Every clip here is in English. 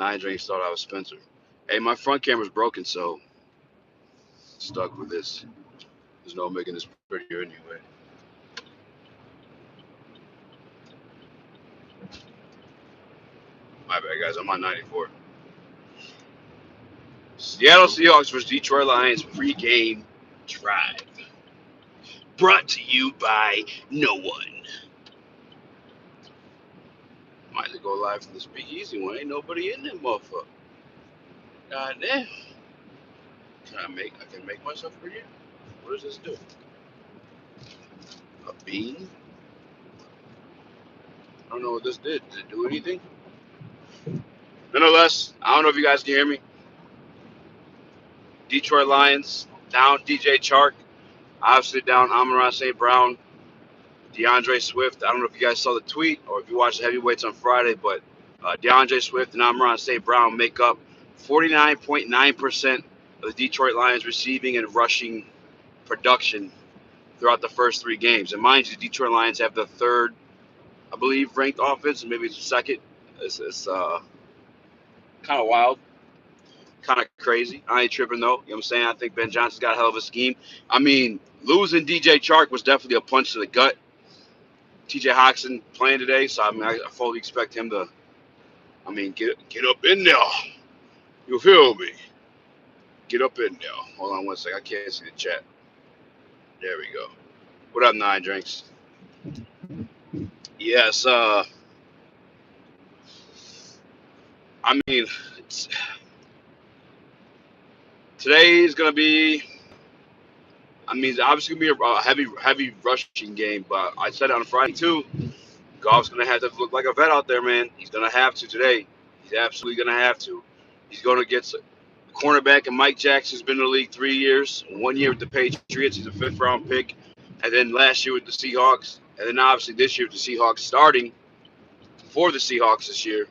Nine drinks thought I was Spencer. Hey, my front camera's broken, so stuck with this. There's no making this prettier anyway. My bad, guys. I'm on 94. Seattle Seahawks versus Detroit Lions pregame drive. Brought to you by no one. Might as well go live from the speakeasy one. Ain't nobody in that motherfucker. God damn. I can make myself prettier? What does this do? A bean? I don't know what this did. Did it do anything? Nonetheless, I don't know if you guys can hear me. Detroit Lions down DJ Chark. Obviously down Amon-Ra St. Brown, DeAndre Swift. I don't know if you guys saw the tweet or if you watched the heavyweights on Friday, but DeAndre Swift and Amon-Ra St. Brown make up 49.9% of the Detroit Lions receiving and rushing production throughout the first three games. And mind you, the Detroit Lions have the third, I believe, ranked offense, and maybe it's the second. It's kind of wild, kind of crazy. I ain't tripping, though. You know what I'm saying? I think Ben Johnson's got a hell of a scheme. I mean, losing DJ Chark was definitely a punch to the gut. TJ Hawkinson playing today, so I fully expect him to, get up in there. You feel me? Get up in there. Hold on one second. I can't see the chat. There we go. What up, Nine Drinks? Yes, it's, today's going to be, it's obviously going to be a heavy rushing game, but I said it on Friday, too. Goff's going to have to look like a vet out there, man. He's going to have to today. He's absolutely going to have to. He's going to get cornerback, and Mike Jackson's been in the league 3 years. 1 year with the Patriots. He's a fifth-round pick. And then last year with the Seahawks. And then obviously this year with the Seahawks starting for the Seahawks this year.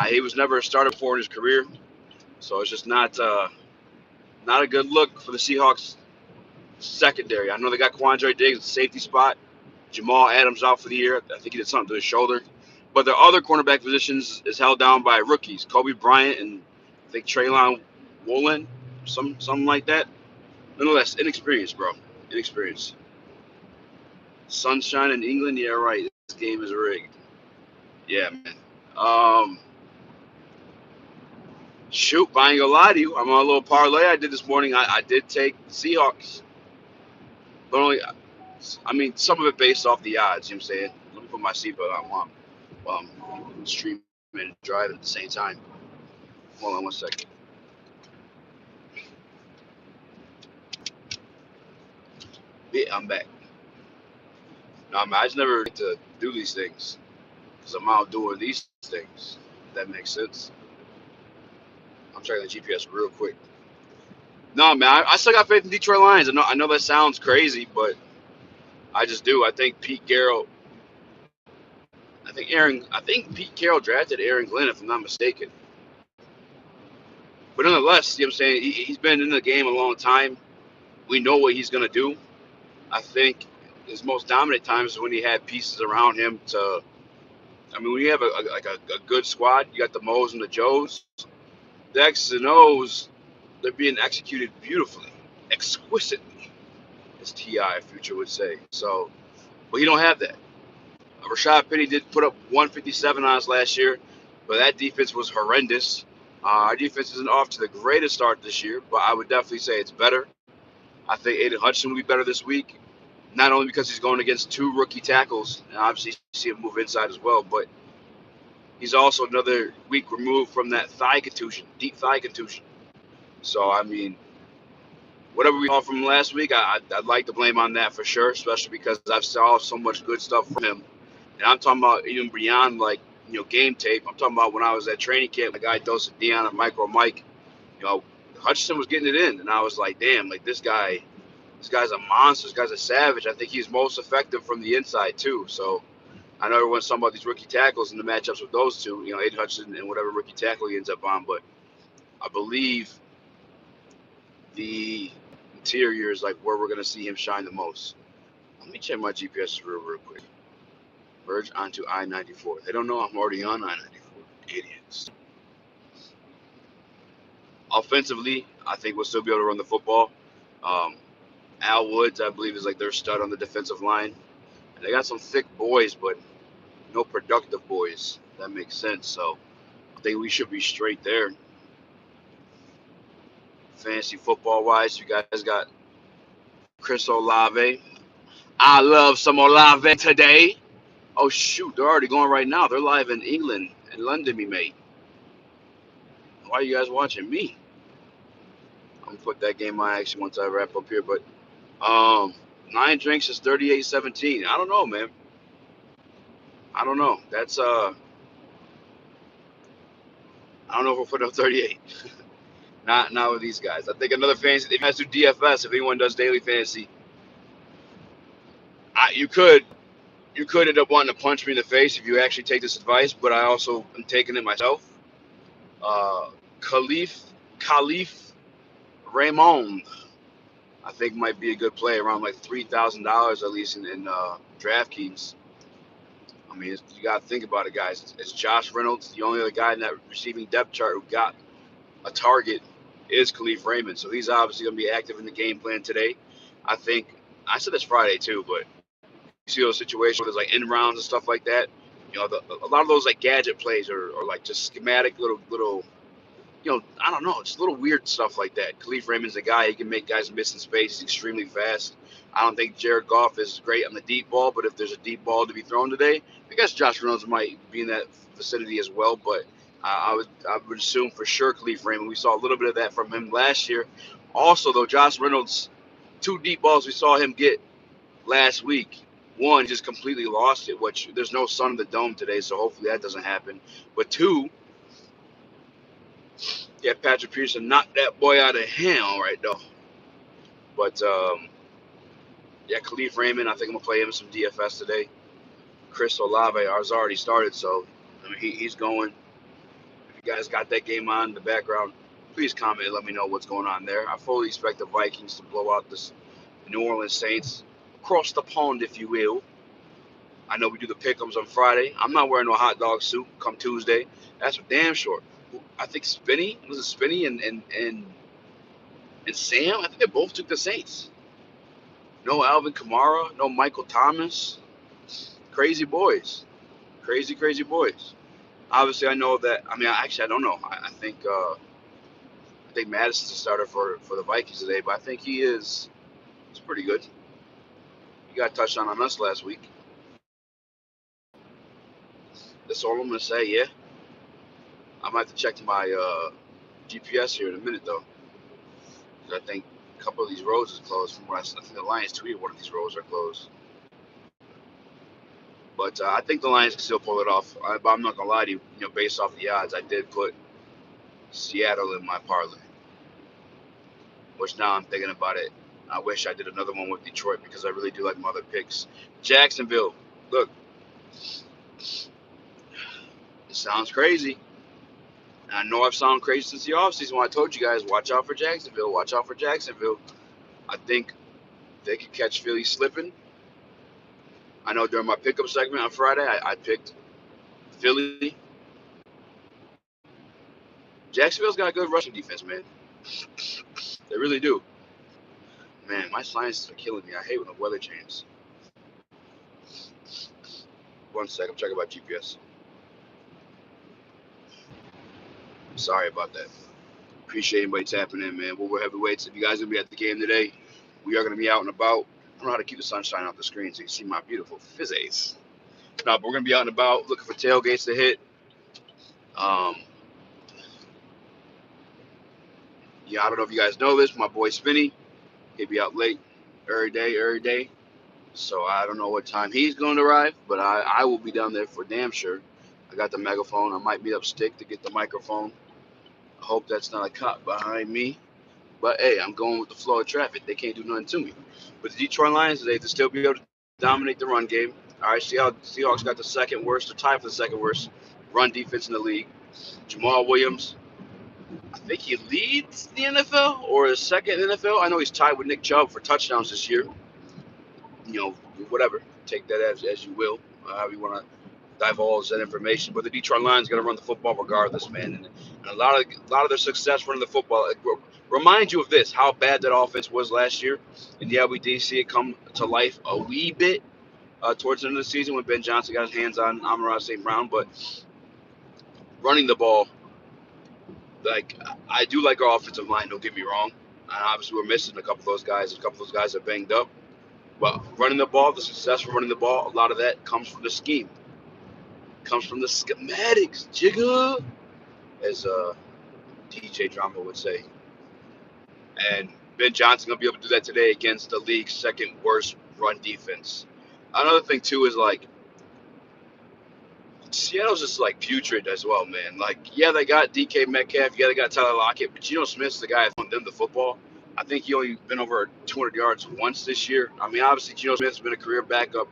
He was never a starter before in his career. So it's just not a good look for the Seahawks secondary. I know they got Quandre Diggs at the safety spot. Jamal Adams out for the year. I think he did something to his shoulder. But their other cornerback positions is held down by rookies. Kobe Bryant and I think Traylon Woolen, something like that. Nonetheless, inexperienced, bro. Inexperienced. Sunshine in England? Yeah, right. This game is rigged. Yeah, man. Shoot, I ain't gonna lie to you. I'm on a little parlay I did this morning. I did take Seahawks. But only, some of it based off the odds, you know what I'm saying? Let me put my seatbelt on while I'm streaming and driving at the same time. Hold on one second. Yeah, I'm back. No, I just never get to do these things because I'm out doing these things. If that makes sense. I'm checking the GPS real quick. No, man, I still got faith in Detroit Lions. I know that sounds crazy, but I just do. I think Pete Carroll. I think Pete Carroll drafted Aaron Glenn, if I'm not mistaken. But nonetheless, you know what I'm saying? He's been in the game a long time. We know what he's gonna do. I think his most dominant times is when he had pieces around him to. When you have a good squad, you got the Moes and the Joes. The X's and O's, they're being executed beautifully, exquisitely, as T.I. Future would say. So, but you don't have that. Rashad Penny did put up 157 on us last year, but that defense was horrendous. Our defense isn't off to the greatest start this year, but I would definitely say it's better. I think Aiden Hutchinson will be better this week, not only because he's going against two rookie tackles, and obviously you see him move inside as well, but he's also another week removed from that thigh contusion, deep thigh contusion. So, whatever we saw from last week, I'd like to blame on that for sure, especially because I've saw so much good stuff from him. And I'm talking about even beyond, game tape. I'm talking about when I was at training camp, the guy Dose Dion and Micro Mike, Hutchinson was getting it in. And I was like, damn, this guy's a monster. This guy's a savage. I think he's most effective from the inside, too. So I know everyone's talking about these rookie tackles and the matchups with those two, Aiden Hutchinson and whatever rookie tackle he ends up on. But I believe the interior is where we're going to see him shine the most. Let me check my GPS real quick. Merge onto I-94. They don't know I'm already on I-94. Idiots. Offensively, I think we'll still be able to run the football. Um, Al Woods, I believe, is like their stud on the defensive line. And they got some thick boys, but no productive boys. That makes sense. So I think we should be straight there. Fantasy football wise, you guys got Chris Olave. I love some Olave today. Oh shoot, they're already going right now. They're live in England, in London, me mate. Why are you guys watching me? I'm gonna put that game on action once I wrap up here. But um, 9 drinks is 38-17. I don't know, man. I don't know. That's I don't know if we'll put up 38. Not with these guys. I think another fantasy. If you guys do DFS, if anyone does daily fantasy, you could end up wanting to punch me in the face if you actually take this advice. But I also am taking it myself. Uh, Khalif Raymond, I think might be a good play around like $3,000 at least in DraftKings. I mean, you got to think about it, guys. It's Josh Reynolds, the only other guy in that receiving depth chart who got a target is Khalif Raymond. So he's obviously going to be active in the game plan today. I think I said this Friday too, but you see those situations where there's like end rounds and stuff like that. A lot of those like gadget plays or like just schematic little I don't know, just little weird stuff like that. Khalif Raymond's a guy, he can make guys miss in space. He's extremely fast. I don't think Jared Goff is great on the deep ball, but if there's a deep ball to be thrown today, I guess Josh Reynolds might be in that vicinity as well. But I would assume for sure Khalif Raymond. We saw a little bit of that from him last year. Also, though, Josh Reynolds, 2 deep balls we saw him get last week. One, just completely lost it, which there's no sun in the dome today, so hopefully that doesn't happen. But two, yeah, Patrick Peterson knocked that boy out of hell right though. But yeah, Khalif Raymond, I think I'm gonna play him in some DFS today. Chris Olave, ours already started, so I mean, he's going. If you guys got that game on in the background, please comment and let me know what's going on there. I fully expect the Vikings to blow out this New Orleans Saints across the pond, if you will. I know we do the pick'ems on Friday. I'm not wearing no hot dog suit come Tuesday. That's for damn sure. I think Spinney and Sam. I think they both took the Saints. No Alvin Kamara, no Michael Thomas. Crazy boys, crazy boys. Obviously, I know that. I mean, I don't know. I think Madison's a starter for the Vikings today, but I think he's pretty good. He got a touchdown on us last week. That's all I'm gonna say. Yeah, I might have to check my GPS here in a minute though, because I think a couple of these roads is closed. From what I think the Lions tweeted one of these roads are closed. But I think the Lions can still pull it off. But I'm not gonna lie to you. Based off the odds, I did put Seattle in my parlay. Which now I'm thinking about it. I wish I did another one with Detroit because I really do like my other picks. Jacksonville, look, it sounds crazy. And I know I've sounded crazy since the offseason when I told you guys, watch out for Jacksonville. Watch out for Jacksonville. I think they could catch Philly slipping. I know during my pickup segment on Friday, I picked Philly. Jacksonville's got a good rushing defense, man. They really do. Man, my sciences are killing me. I hate when the weather changes. One sec, I'm checking about GPS. Sorry about that. Appreciate anybody tapping in, man. We're heavyweights. If you guys are gonna be at the game today, we are gonna be out and about. I don't know how to keep the sunshine off the screen so you can see my beautiful physics. No, but we're gonna be out and about looking for tailgates to hit. Yeah, I don't know if you guys know this. My boy Spinny, he'll be out late every day. So I don't know what time he's going to arrive, but I will be down there for damn sure. I got the megaphone. I might meet up Stick to get the microphone. I hope that's not a cop behind me. But hey, I'm going with the flow of traffic. They can't do nothing to me. But the Detroit Lions today to still be able to dominate the run game. All right, Seahawks got the second worst or tied for the second worst run defense in the league. Jamal Williams, I think he leads the NFL or is second in the NFL. I know he's tied with Nick Chubb for touchdowns this year. Whatever. Take that as you will, however you want to divulge that information. But the Detroit Lions going to run the football regardless, man. And a lot of their success running the football remind you of this: how bad that offense was last year. And yeah, we did see it come to life a wee bit towards the end of the season when Ben Johnson got his hands on Amon-Ra St. Brown. But running the ball, like I do like our offensive line. Don't get me wrong. And obviously, we're missing a couple of those guys. A couple of those guys are banged up. But running the ball, the success from running the ball, a lot of that comes from the scheme. Comes from the schematics, jigga, as DJ Drama would say. And Ben Johnson gonna be able to do that today against the league's second worst run defense. Another thing too is like Seattle's just like putrid as well, man. Like, yeah, they got DK Metcalf, yeah, they got Tyler Lockett, but Geno Smith's the guy throwing them the football. I think he only been over 200 yards once this year. I mean, obviously Geno Smith's been a career backup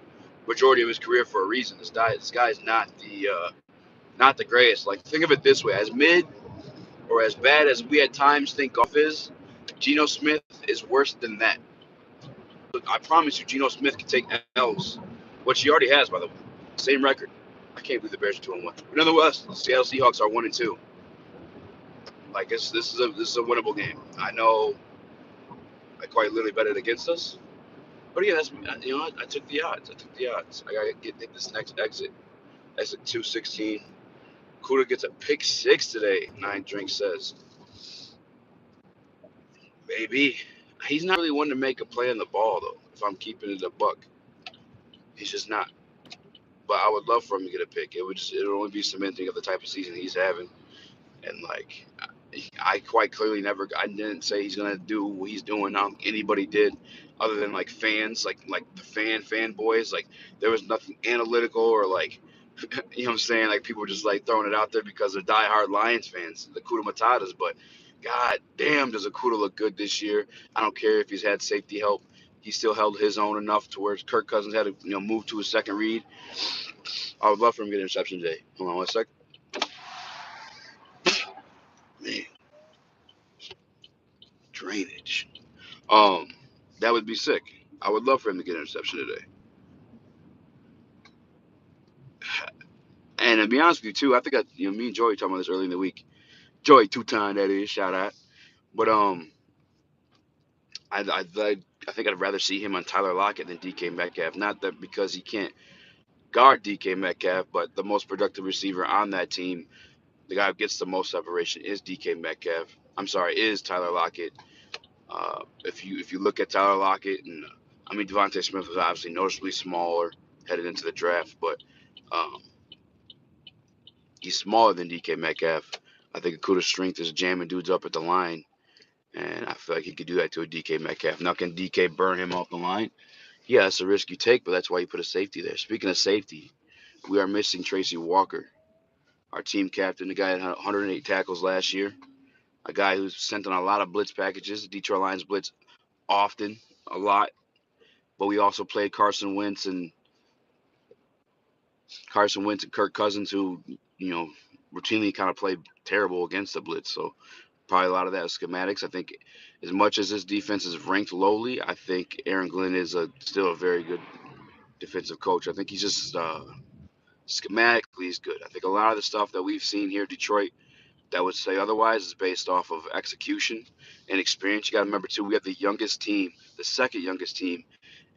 majority of his career for a reason. This guy's not the greatest. Like, think of it this way: as mid or as bad as we at times think off is, Geno Smith is worse than that. I promise you, Geno Smith can take L's, which he already has, by the way. Same record. I can't believe the Bears are 2-1. But nonetheless, the Seattle Seahawks are 1-2. Like this is a winnable game. I know I quite literally bet it against us, but again, that's I took the odds. I gotta hit this next exit. Exit 216. Kuda gets a pick six today. Nine Drink says. Maybe. He's not really one to make a play on the ball, though, if I'm keeping it a buck. He's just not. But I would love for him to get a pick. It would only be cementing of the type of season he's having. And, like, I quite clearly I didn't say he's going to do what he's doing. I don't think anybody did other than, like, fans, like the fanboys. Like, there was nothing analytical or, like, you know what I'm saying? Like, people were just, like, throwing it out there because they're diehard Lions fans, the Kuda Matatas. But, god damn, does Akuda look good this year. I don't care if he's had safety help. He still held his own enough to where Kirk Cousins had to, move to his second read. I would love for him to get an interception today. Hold on one sec. Man, drainage. That would be sick. I would love for him to get an interception today. And to be honest with you too, I think me and Joey talking about this early in the week. Joey two-time, that is, shout out. But I think I'd rather see him on Tyler Lockett than DK Metcalf. Not that because he can't guard DK Metcalf, but the most productive receiver on that team, the guy who gets the most separation is DK Metcalf. I'm sorry, is Tyler Lockett. If you look at Tyler Lockett and Devontae Smith was obviously noticeably smaller headed into the draft, but um, he's smaller than DK Metcalf. I think Akuda's strength is jamming dudes up at the line, and I feel like he could do that to a DK Metcalf. Now, can DK burn him off the line? Yeah, that's a risk you take, but that's why you put a safety there. Speaking of safety, we are missing Tracy Walker, our team captain, the guy that had 108 tackles last year, a guy who's sent on a lot of blitz packages. Detroit Lions blitz often, a lot, but we also played Carson Wentz and Kirk Cousins, who routinely kind of played terrible against the blitz. So probably a lot of that is schematics. I think as much as this defense is ranked lowly, I think Aaron Glenn is still a very good defensive coach. I think he's just schematically he's good. I think a lot of the stuff that we've seen here in Detroit that would say otherwise is based off of execution and experience. You got to remember too, we have the youngest team, the second youngest team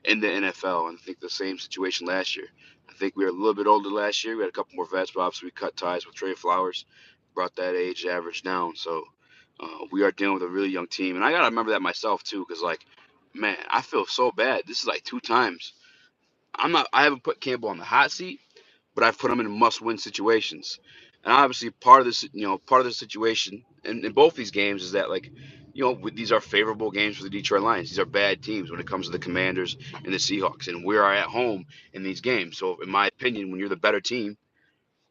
in the NFL, and I think the same situation last year. I think we were a little bit older last year. We had a couple more vets, but obviously we cut ties with Trey Flowers, brought that age average down. So we are dealing with a really young team, and I gotta remember that myself too, because like, man, I feel so bad. This is like two times. I haven't put Campbell on the hot seat, but I've put him in must-win situations. And obviously, part of the situation in both these games is that like, these are favorable games for the Detroit Lions. These are bad teams when it comes to the Commanders and the Seahawks, and we are at home in these games. So, in my opinion, when you're the better team,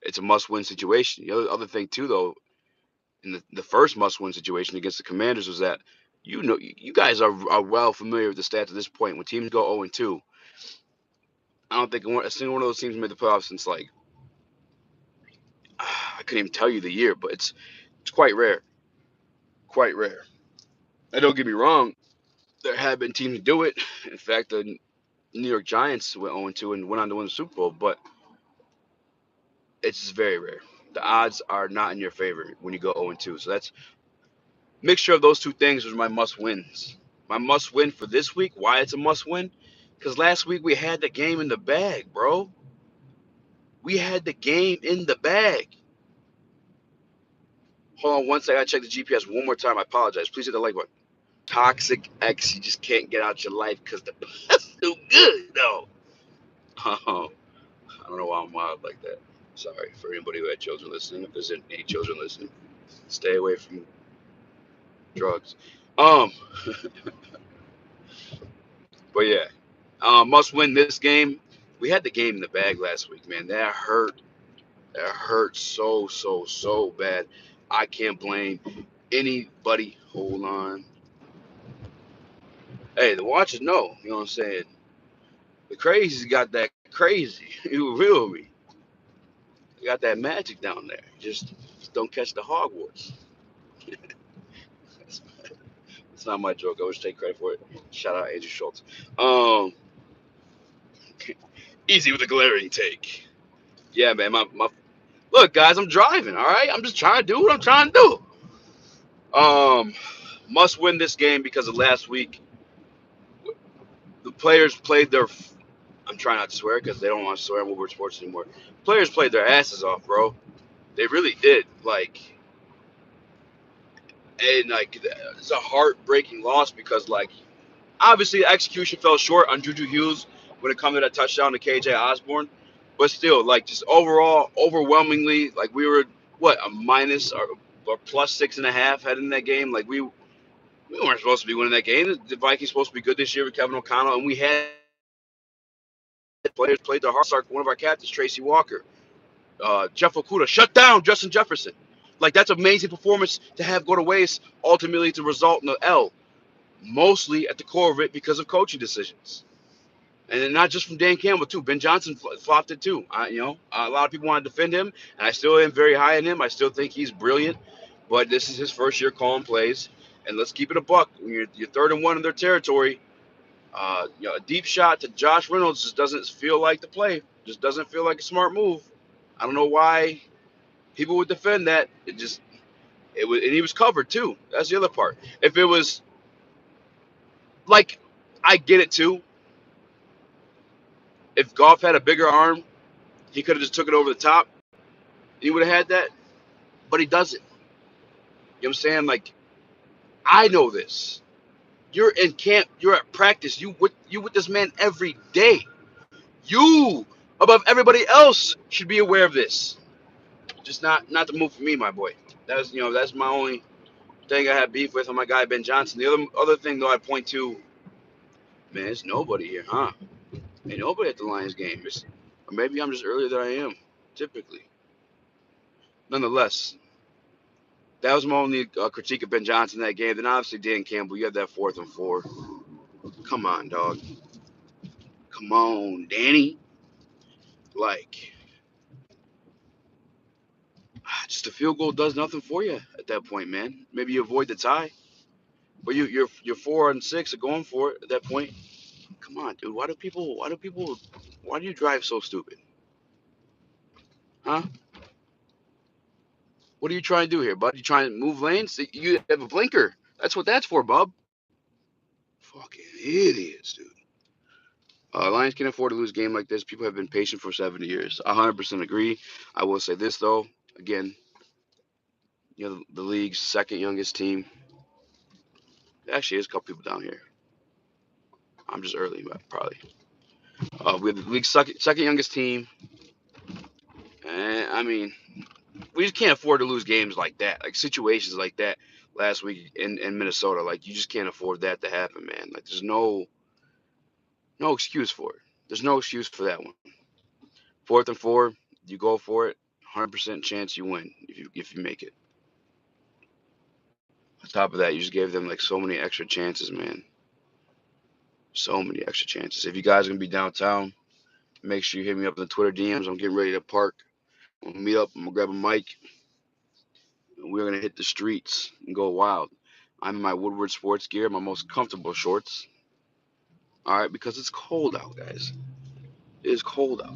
it's a must-win situation. The other thing too, though, in the first must-win situation against the Commanders was that you guys are well familiar with the stats at this point. When teams go 0-2, I don't think a single one of those teams made the playoffs since like I couldn't even tell you the year, but it's quite rare. Quite rare. And don't get me wrong, there have been teams to do it. In fact, the New York Giants went 0-2 and went on to win the Super Bowl. But It's very rare. The odds are not in your favor when you go 0-2. So that's mixture of those two things was my must wins. My must win for this week. Why it's a must win? Because last week we had the game in the bag, bro. We had the game in the bag. Hold on one second. I gotta check the GPS one more time. I apologize. Please hit the like button. Toxic X, you just can't get out your life because the puss too good, though. Oh, I don't know why I'm wild like that. Sorry for anybody who had children listening. If there's any children listening, stay away from drugs. Um, but yeah, must win this game. We had the game in the bag last week, man. That hurt. That hurt so bad. I can't blame anybody. Hold on. Hey, the watchers know. You know what I'm saying? The crazies got that crazy. You feel me? They got that magic down there. Just don't catch the Hogwarts. That's, that's not my joke. I always take credit for it. Shout out Andrew Schultz. Um, easy with the glaring take. Yeah, man. My look, guys. I'm driving. All right. I'm just trying to do what I'm trying to do. Must win this game because of last week. The players played their. I'm trying not to swear because they don't want to swear on Woodward Sports anymore. Players played their asses off, bro. They really did. Like, it's a heartbreaking loss because, like, obviously execution fell short on Juju Hughes when it comes to that touchdown to KJ Osborne, but still, like, just overall, overwhelmingly, like, we were what, a minus or plus 6.5 heading in that game. Like, we weren't supposed to be winning that game. The Vikings supposed to be good this year with Kevin O'Connell, and we had players played their hearts out. One of our captains, Tracy Walker, Jeff Okuda, shut down Justin Jefferson. Like, that's amazing performance to have go to waste, ultimately to result in an L. Mostly at the core of it because of coaching decisions. And then not just from Dan Campbell, too. Ben Johnson flopped it, too. A lot of people want to defend him, and I still am very high on him. I still think he's brilliant, but this is his first year calling plays. And let's keep it a buck. When you're 3rd-and-1 in their territory, a deep shot to Josh Reynolds just doesn't feel like the play. Just doesn't feel like a smart move. I don't know why people would defend that. It was, and he was covered, too. That's the other part. If it was, like, I get it, too. If Goff had a bigger arm, he could have just took it over the top. He would have had that, but he doesn't. You know what I'm saying? Like, I know this. You're in camp. You're at practice. You with this man every day. You, above everybody else, should be aware of this. Just not the move for me, my boy. That's my only thing I have beef with on my guy Ben Johnson. The other thing though I point to, man, it's nobody here, huh? Ain't nobody at the Lions game. Or maybe I'm just earlier than I am, typically. Nonetheless, that was my only critique of Ben Johnson in that game. Then obviously Dan Campbell, you had that 4th and 4. Come on, dog. Come on, Danny. Like, just a field goal does nothing for you at that point, man. Maybe you avoid the tie, but you're 4-6 are going for it at that point. Come on, dude. Why do you drive so stupid? Huh? What are you trying to do here, bud? You trying to move lanes? You have a blinker. That's what that's for, bub. Fucking idiots, dude. Lions can't afford to lose a game like this. People have been patient for 70 years. 100% agree. I will say this, though. Again, the league's second youngest team. Actually, there's a couple people down here. I'm just early, but probably. We have the league's second youngest team. And, I mean, we just can't afford to lose games like that. Like, situations like that last week in Minnesota. Like, you just can't afford that to happen, man. Like, there's no excuse for it. There's no excuse for that one. 4th and 4, you go for it. 100% chance you win if you make it. On top of that, you just gave them like so many extra chances, man. So many extra chances. If you guys are gonna be downtown, make sure you hit me up in the Twitter DMs. I'm getting ready to park. We'll meet up. I'm gonna grab a mic, and we're gonna hit the streets and go wild. I'm in my Woodward sports gear, my most comfortable shorts. All right, because it's cold out, guys. It is cold out.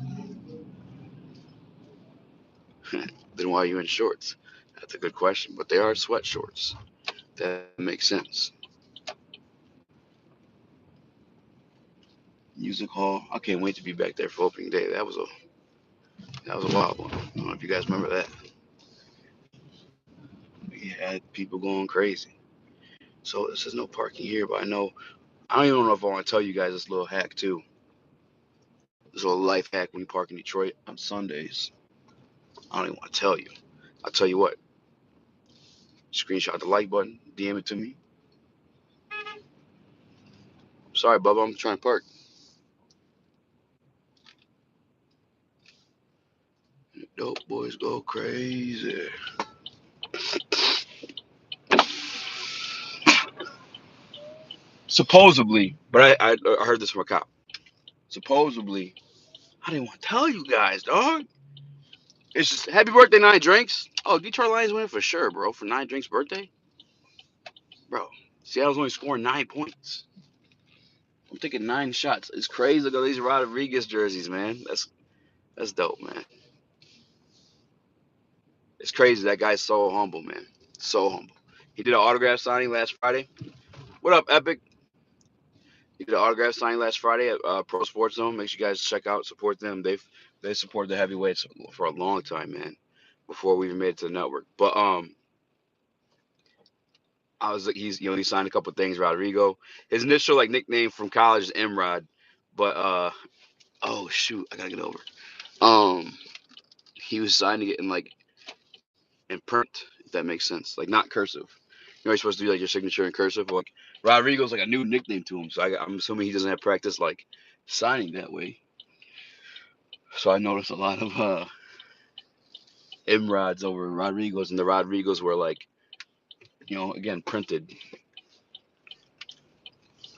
Then why are you in shorts? That's a good question. But they are sweat shorts. That makes sense. Music hall. I can't wait to be back there for opening day. That was a wild one. I don't know if you guys remember that. We had people going crazy. So this is no parking here, but I don't even know if I want to tell you guys this little hack too. This little life hack when you park in Detroit on Sundays. I don't even want to tell you. I'll tell you what. Screenshot the like button, DM it to me. Sorry, Bubba, I'm trying to park. Dope boys go crazy. Supposedly, but I heard this from a cop. Supposedly, I didn't want to tell you guys, dog. It's just happy birthday, 9 drinks. Oh, Detroit Lions winning for sure, bro. For 9 drinks birthday, bro. Seattle's only scoring 9 points. I'm taking 9 shots. It's crazy. Look at these Rodriguez jerseys, man. That's dope, man. It's crazy. That guy's so humble, man. So humble. He did an autograph signing last Friday. What up, Epic? He did an autograph signing last Friday at Pro Sports Zone. Make sure you guys check out, support them. They support the heavyweights for a long time, man. Before we even made it to the network. But I was like, he signed a couple things. Rodrigo. His initial nickname from college is Imrod, but oh shoot, I gotta get over. Um, he was signing it in print, if that makes sense, not cursive. You're supposed to do your signature in cursive. Rodrigo's a new nickname to him, so I'm assuming he doesn't have practice signing that way. So I noticed a lot of Imrods over Rodrigos, and the Rodrigos were again printed.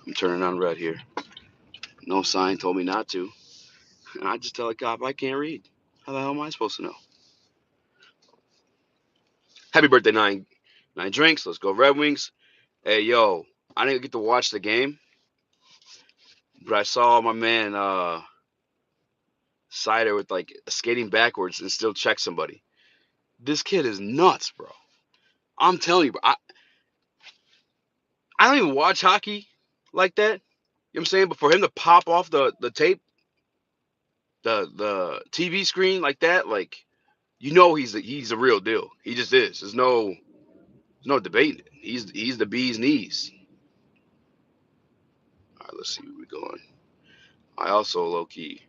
I'm turning on red here. No sign told me not to, and I just tell a cop I can't read. How the hell am I supposed to know? Happy birthday, 9 drinks. Let's go Red Wings. Hey yo, I didn't get to watch the game, but I saw my man Sider with skating backwards and still check somebody. This kid is nuts, bro. I'm telling you, bro. I don't even watch hockey like that. You know what I'm saying? But for him to pop off the tape, the TV screen like that, he's a real deal. He just is. There's no debating it. He's the bee's knees. All right, let's see where we're going. I also low key.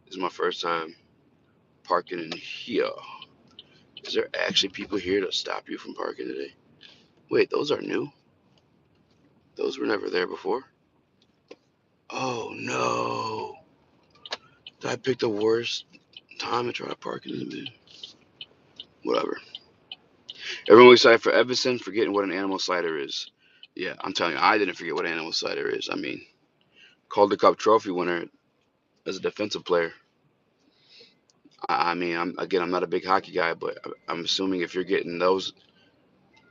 This is my first time parking in here. Is there actually people here to stop you from parking today? Wait, those are new. Those were never there before. Oh no. Did I pick the worst time to try to park in the whatever. Everyone excited for Evanston, forgetting what an animal cider is. Yeah, I'm telling you, I didn't forget what animal cider is. I mean, Calder Cup trophy winner as a defensive player. I mean, I'm not a big hockey guy, but I'm assuming if you're getting those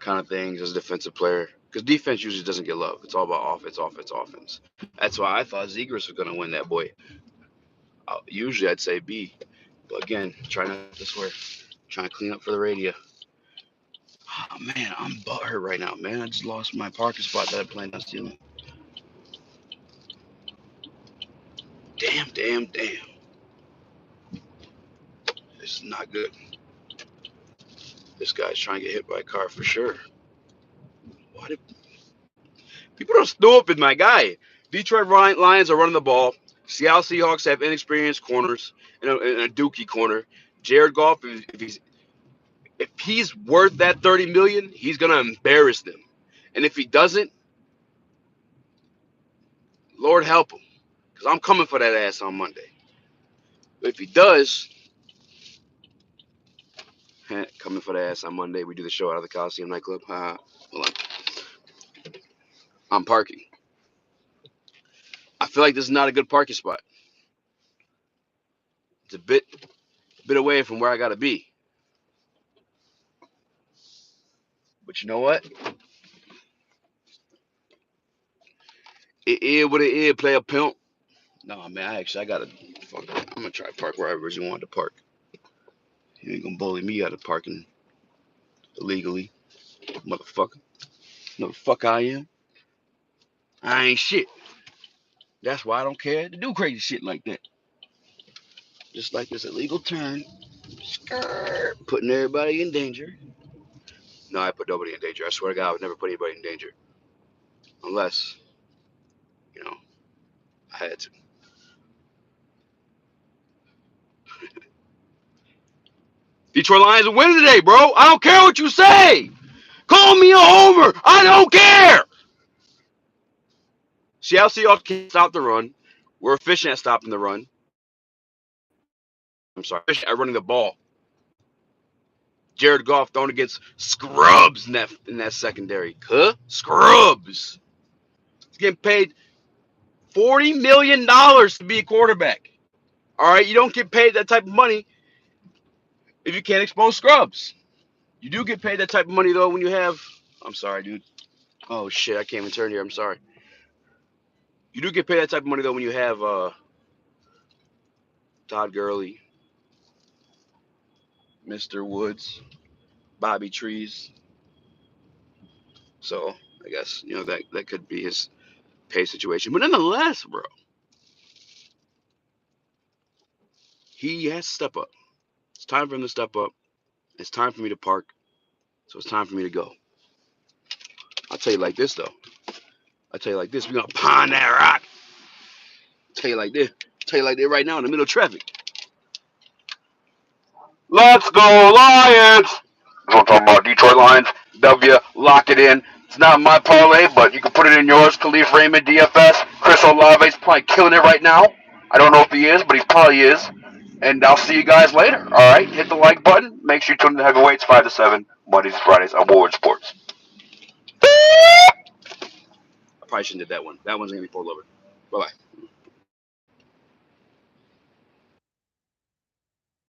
kind of things as a defensive player, because defense usually doesn't get love. It's all about offense, offense, offense. That's why I thought Zegers was going to win that boy. Usually I'd say B, but again, try not to swear. Trying to clean up for the radio. Oh man, I'm butthurt right now, man. I just lost my parking spot that I planned on stealing. Damn, damn, damn. This is not good. This guy's trying to get hit by a car for sure. Why did people don't snoop my guy? Detroit Lions are running the ball. Seattle Seahawks have inexperienced corners and a dookie corner. Jared Goff, if he's worth that 30 million, he's gonna embarrass them. And if he doesn't, Lord help him, because I'm coming for that ass on Monday. But if he does, coming for the ass on Monday, we do the show out of the Coliseum nightclub. Hold on, I'm parking. I feel like this is not a good parking spot. It's a bit away from where I gotta be. But you know what? It is what it is. Play a pimp. No man, I gotta. Fuck it. I'm gonna try to park wherever you want to park. You ain't gonna bully me out of parking illegally, motherfucker. No, the fuck I am. I ain't shit. That's why I don't care to do crazy shit like that. Just like this illegal turn, putting everybody in danger. No, I put nobody in danger. I swear to God, I would never put anybody in danger. Unless, you know, I had to. Detroit Lions are winning today, bro. I don't care what you say. Call me a homer. I don't care. Seattle Seahawks can't stop the run. We're efficient at stopping the run. I'm sorry, efficient at running the ball. Jared Goff thrown against scrubs in that secondary. Huh? Scrubs. He's getting paid $40 million to be a quarterback. All right, you don't get paid that type of money if you can't expose scrubs. You do get paid that type of money though when you have. I'm sorry, dude. Oh shit, I can't even turn here. I'm sorry. You do get paid that type of money though when you have Todd Gurley, Mr. Woods, Bobby Trees. So I guess that could be his pay situation. But nonetheless, bro, he has to step up. It's time for him to step up. It's time for me to park. So it's time for me to go. I'll tell you like this though. I'll tell you like this. We're gonna pound that rock. I'll tell you like this. I'll tell you like that right now in the middle of traffic. Let's go Lions! That's what I'm talking about. Detroit Lions. W. Lock it in. It's not my parlay, but you can put it in yours. Khalif Raymond, DFS. Chris Olave's probably killing it right now. I don't know if he is, but he probably is. And I'll see you guys later. All right, hit the like button. Make sure you tune in to Heavyweights 5 to 7 Mondays, Fridays on Warwood Sports. I probably shouldn't have did that one. That one's gonna be pulled over. Bye bye.